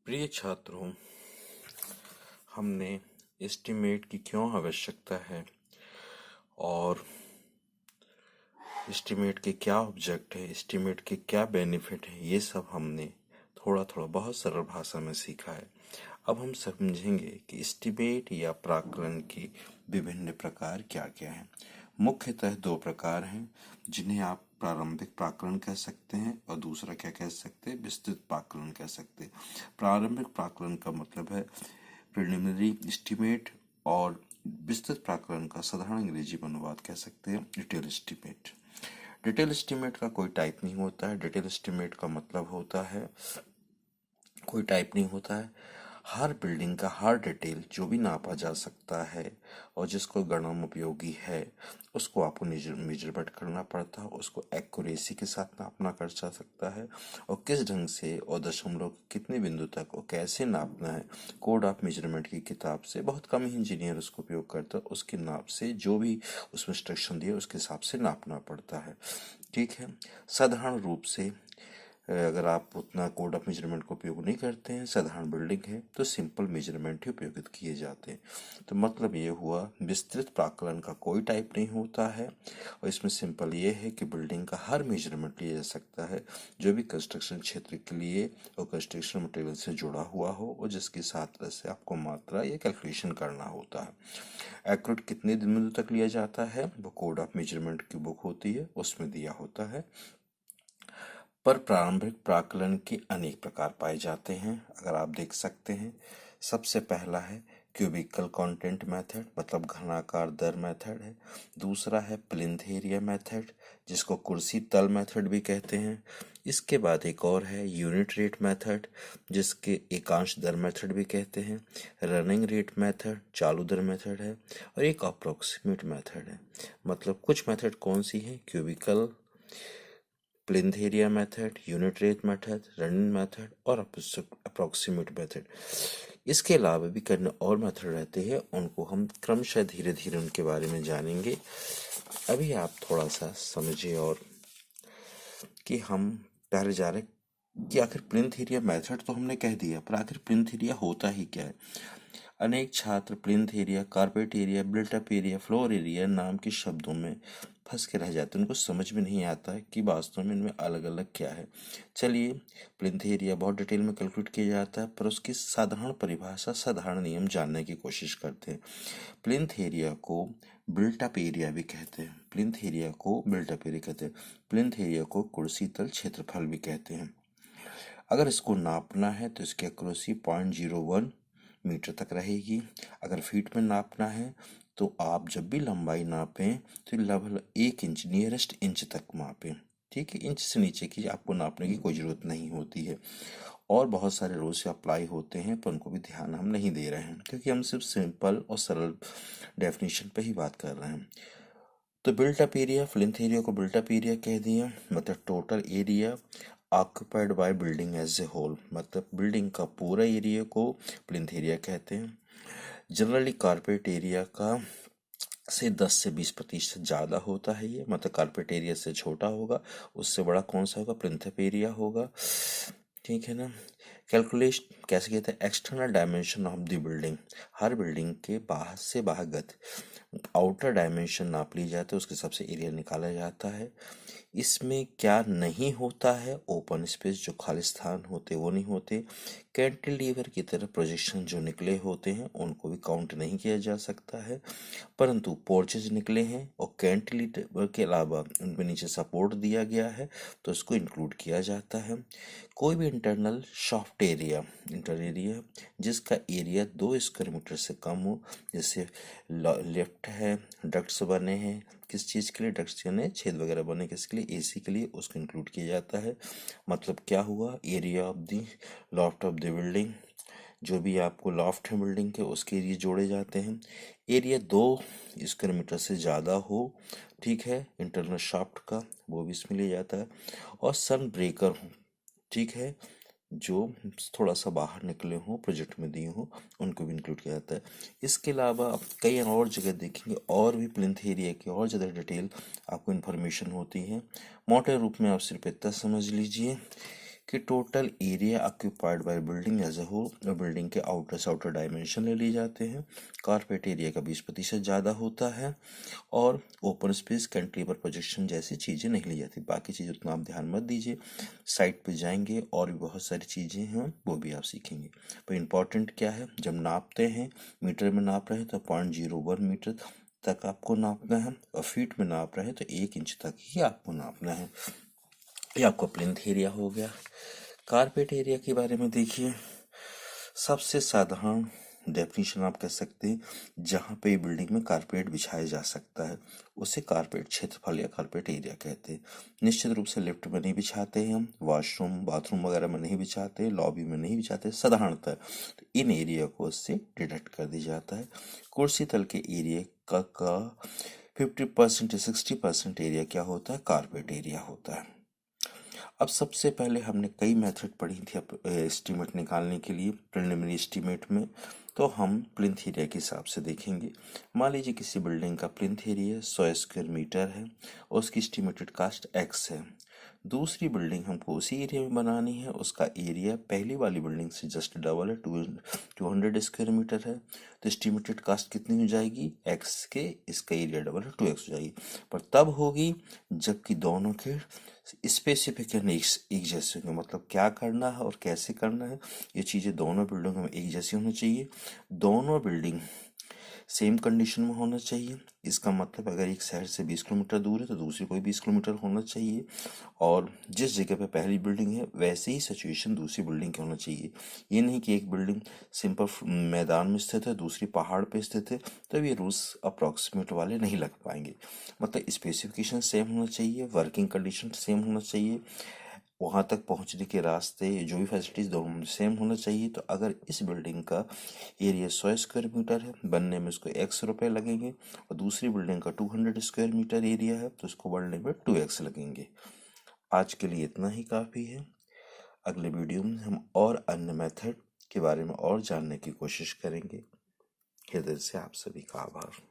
प्रिय छात्रों, हमने एस्टीमेट की क्यों आवश्यकता है और एस्टीमेट के क्या ऑब्जेक्ट है, एस्टीमेट के क्या बेनिफिट है, ये सब हमने थोड़ा थोड़ा बहुत सरल भाषा में सीखा है। अब हम समझेंगे कि एस्टीमेट या प्राकलन के विभिन्न प्रकार क्या क्या हैं। मुख्यतः दो प्रकार हैं जिन्हें आप प्रारंभिक प्राकलन कह सकते हैं और दूसरा क्या कह सकते हैं, विस्तृत प्राकलन कह सकते हैं। प्रारंभिक प्राकलन का मतलब है प्रिलिमिनरी एस्टीमेट और विस्तृत प्राकलन का साधारण अंग्रेजी में अनुवाद कह सकते हैं डिटेल एस्टीमेट। डिटेल एस्टीमेट का कोई टाइप नहीं होता है। डिटेल एस्टीमेट का मतलब होता है कोई टाइप नहीं होता है, हर बिल्डिंग का हर डिटेल जो भी नापा जा सकता है और जिसको गणना उपयोगी है उसको आपको मेजरमेंट करना पड़ता है, उसको एक्यूरेसी के साथ नापना कर जा सकता है और किस ढंग से और दशमलव कितने बिंदु तक और कैसे नापना है। कोड ऑफ मेजरमेंट की किताब से बहुत कम ही इंजीनियर उसको उपयोग करता है, उसके नाप से जो भी उसमें इंस्ट्रक्शन दिए उसके हिसाब से नापना पड़ता है। ठीक है। साधारण रूप से अगर आप उतना कोड ऑफ मेजरमेंट का उपयोग नहीं करते हैं, साधारण बिल्डिंग है तो सिंपल मेजरमेंट ही उपयोगित किए जाते हैं। तो मतलब ये हुआ विस्तृत प्राकलन का कोई टाइप नहीं होता है और इसमें सिंपल ये है कि बिल्डिंग का हर मेजरमेंट लिया जा सकता है जो भी कंस्ट्रक्शन क्षेत्र के लिए और कंस्ट्रक्शन मटेरियल से जुड़ा हुआ हो और जिसके साथ से आपको मात्रा या कैलकुलेशन करना होता है। एक्यूरेट कितने बिंदु तक लिया जाता है वो कोड ऑफ मेजरमेंट की बुक होती है उसमें दिया होता है। पर प्रारंभिक प्राकलन के अनेक प्रकार पाए जाते हैं। अगर आप देख सकते हैं, सबसे पहला है क्यूबिकल कंटेंट मेथड, मतलब घनाकार दर मेथड है। दूसरा है प्लिंथ एरिया मेथड, जिसको कुर्सी तल मेथड भी कहते हैं। इसके बाद एक और है यूनिट रेट मेथड, जिसके एकांश दर मेथड भी कहते हैं। रनिंग रेट मेथड चालू दर मेथड है और एक अप्रोक्सीमेट मेथड है। मतलब कुछ मेथड कौन सी है, cubical, plinth area method, unit rate method, running method और अप्रोक्सीमेट मेथड। इसके अलावा भी कई और मेथड रहते हैं, उनको हम क्रमशः धीरे धीरे उनके बारे में जानेंगे। अभी आप थोड़ा सा समझिए और कि हम पहले जा रहे कि आखिर प्लिंथ एरिया मेथड तो हमने कह दिया, पर आखिर प्लिंथ एरिया होता ही क्या है। अनेक छात्र plinth area, carpet area, built up area, floor area नाम के शब्दों में फंस के रह जाते हैं। उनको समझ में नहीं आता कि वास्तव में इनमें अलग अलग क्या है। चलिए, प्लिंथ एरिया बहुत डिटेल में कैलकुलेट किया जाता है, पर उसकी साधारण परिभाषा, साधारण नियम जानने की कोशिश करते हैं। प्लिंथ एरिया को बिल्टअप एरिया भी कहते हैं। प्लिंथ एरिया को बिल्टअप एरिया कहते हैं। प्लिंथ एरिया को कुर्सी तल क्षेत्रफल भी कहते हैं। अगर इसको नापना है तो इसकी एक्यूरेसी 0.01 मीटर तक रहेगी। अगर फीट में नापना है तो आप जब भी लंबाई नापें तो लगभग 1 इंच, नियरेस्ट इंच तक मापें। ठीक है, इंच से नीचे की आपको नापने की कोई ज़रूरत नहीं होती है। और बहुत सारे रूल्स अप्लाई होते हैं, पर उनको भी ध्यान हम नहीं दे रहे हैं क्योंकि हम सिर्फ सिंपल और सरल डेफिनेशन पे ही बात कर रहे हैं। तो built up area, plinth area को बिल्ट अप एरिया कह दिया, मतलब total area occupied by building as a whole, मतलब बिल्डिंग का पूरा एरिया को प्लिंथ एरिया कहते हैं। जनरली कारपेट एरिया का से 10 से 20% ज़्यादा होता है ये, मतलब कारपेट एरिया से छोटा होगा, उससे बड़ा कौन सा होगा, प्लिंथ एरिया होगा। ठीक है ना। कैलकुलेशन कैसे कहते हैं, external dimension of the building, her building के बाहर से बाहर आउटर डायमेंशन नाप ली जाती है, उसके हिसाब से एरिया निकाला जाता है। इसमें क्या नहीं होता है, ओपन स्पेस, जो खाली स्थान होते वो नहीं होते। कैंटिलीवर की तरह प्रोजेक्शन जो निकले होते हैं उनको भी काउंट नहीं किया जा सकता है, परंतु पोर्चेज निकले हैं और कैंटिलीवर के अलावा उनके नीचे सपोर्ट दिया गया है तो इसको इंक्लूड किया जाता है। कोई भी internal soft area, inter area जिसका एरिया 2 स्क्वायर मीटर से कम हो, जैसे लिफ्ट है, डक्ट्स बने हैं, किस चीज़ के लिए डक्ट्स यानी छेद वगैरह बने किसके लिए, एसी के लिए, उसको इंक्लूड किया जाता है। मतलब क्या हुआ, area of the loft of the building, जो भी आपको लॉफ्ट है बिल्डिंग के उसके एरिया जोड़े जाते हैं। एरिया 2 स्क्वायर मीटर से ज़्यादा हो, ठीक है, इंटरनल शाफ्ट का, वो भी इसमें लिया जाता है। और सन ब्रेकर हो, ठीक है, जो थोड़ा सा बाहर निकले हों, प्रोजेक्ट में दिए हों, उनको भी इंक्लूड किया जाता है। इसके अलावा आप कई और जगह देखेंगे और भी प्लिंथ एरिया की और ज़्यादा डिटेल आपको इन्फॉर्मेशन होती है। मोटे रूप में आप सिर्फ इतना समझ लीजिए कि total area occupied by building as a whole और बिल्डिंग के आउटर से आउटर डायमेंशन ले लिए जाते हैं। कारपेट एरिया का 20% ज़्यादा होता है और ओपन स्पेस, कैंटिलीवर प्रोजेक्शन जैसी चीज़ें नहीं ली जाती। बाकी चीज़ उतना आप ध्यान मत दीजिए, साइट पे जाएंगे और भी बहुत सारी चीज़ें हैं वो भी आप सीखेंगे। पर इम्पॉर्टेंट क्या है, जब नापते हैं मीटर में नाप रहे हैं तो 0.01 मीटर तक आपको नापना है और फीट में नाप रहे हैं तो 1 इंच तक ही आपको नापना है। ये आपका प्लिंथ एरिया हो गया। कारपेट एरिया के बारे में देखिए, सबसे साधारण डेफिनेशन आप कह सकते हैं जहाँ पे बिल्डिंग में कारपेट बिछाया जा सकता है उसे कारपेट क्षेत्रफल या कारपेट एरिया कहते हैं। निश्चित रूप से लिफ्ट में नहीं बिछाते हैं हम, वॉशरूम बाथरूम वगैरह में नहीं बिछाते, लॉबी में नहीं बिछाते साधारणतः, तो इन एरिया को उससे डिडक्ट कर दिया जाता है। कुर्सी तल के एरिया का 50% या 60% एरिया क्या होता है, कारपेट एरिया होता है। अब सबसे पहले हमने कई मेथड पढ़ी थी एस्टीमेट निकालने के लिए प्रिलिमिनरी एस्टीमेट में, तो हम प्लिंथ एरिया के हिसाब से देखेंगे। मान लीजिए किसी बिल्डिंग का प्लिंथ एरिया 100 स्क्वायर मीटर है और उसकी एस्टीमेटेड कास्ट x है। दूसरी बिल्डिंग हमको उसी एरिया में बनानी है, उसका एरिया पहली वाली बिल्डिंग से जस्ट डबल है, 200 स्क्वायर मीटर है, तो एस्टिमेटेड कास्ट कितनी हो जाएगी x के, इसका एरिया डबल है 2x हो जाएगी। पर तब होगी जबकि दोनों के स्पेसिफिकेशन एक जैसे होंगे। मतलब क्या करना है और कैसे करना है ये चीज़ें दोनों बिल्डिंगों में एक जैसी होनी चाहिए, दोनों बिल्डिंग सेम कंडीशन में होना चाहिए। इसका मतलब अगर एक शहर से 20 किलोमीटर दूर है तो दूसरी कोई 20 किलोमीटर होना चाहिए, और जिस जगह पे पहली बिल्डिंग है वैसे ही सिचुएशन दूसरी बिल्डिंग की होना चाहिए। ये नहीं कि एक बिल्डिंग सिंपल मैदान में स्थित है दूसरी पहाड़ पे स्थित है, तो ये रूल्स अप्रॉक्सीमेट वाले नहीं लग पाएंगे। मतलब स्पेसिफिकेशन सेम होना चाहिए, वर्किंग कंडीशन सेम होना चाहिए, वहां तक पहुंचने के रास्ते जो भी फैसिलिटीज दोनों सेम होना चाहिए। तो अगर इस बिल्डिंग का एरिया 100 स्क्वायर मीटर है, बनने में उसको x रुपए लगेंगे, और दूसरी बिल्डिंग का 200 स्क्वायर मीटर एरिया है तो उसको बनने में 2x लगेंगे। आज के लिए इतना ही काफ़ी है। अगले वीडियो में हम और अन्य मेथड के बारे में और जानने की कोशिश करेंगे। हृदय से आप सभी का आभार।